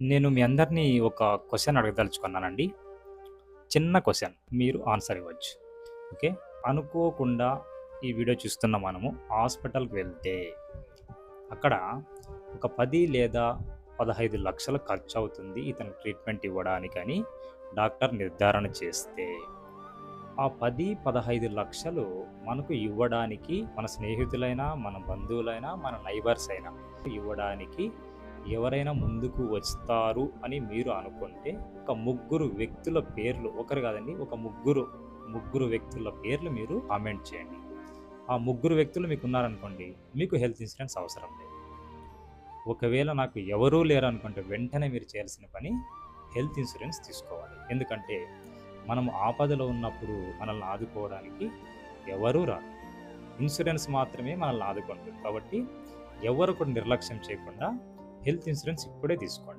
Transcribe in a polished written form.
నేను మీ అందరిని ఒక క్వెషన్ అడగదలుచుకున్నానండి. చిన్న క్వెషన్. మీరు ఆన్సర్ ఇవ్వచ్చు. ఓకే. అనుకోకుండా ఈ వీడియో చూస్తున్న మనము హాస్పిటల్‌కి వెళ్తే, అక్కడ ఒక 10 లేదా 15 లక్షలు ఖర్చవుతుంది ఇతనికి ట్రీట్మెంట్ ఇవ్వడానికని డాక్టర్ నిర్ధారణ చేస్తే, ఆ 10, 15 లక్షలు మనకు ఇవ్వడానికి మన స్నేహితులైనా, మన బంధువులైనా, మన నైబర్స్ అయినా ఇవ్వడానికి ఎవరైనా ముందుకు వస్తారు అని మీరు అనుకుంటే, ఒక ముగ్గురు వ్యక్తుల పేర్లు, ఒకరు కాదండి, ఒక ముగ్గురు వ్యక్తుల పేర్లు మీరు కామెంట్ చేయండి. ఆ ముగ్గురు వ్యక్తులు మీకున్నారనుకోండి, మీకు హెల్త్ ఇన్సూరెన్స్ అవసరం లేదు. ఒకవేళ నాకు ఎవరూ లేరనుకుంటే, వెంటనే మీరు చేయాల్సిన పని హెల్త్ ఇన్సూరెన్స్ తీసుకోవాలి. ఎందుకంటే, మనం ఆపదలో ఉన్నప్పుడు మనల్ని ఆదుకోవడానికి ఎవరూ రారు. ఇన్సూరెన్స్ మాత్రమే మనల్ని ఆదుకుంటుంది. కాబట్టి ఎవరు కూడా నిర్లక్ష్యం చేయకుండా హెల్త్ ఇన్సూరెన్స్ ఇప్పుడే తీసుకోండి.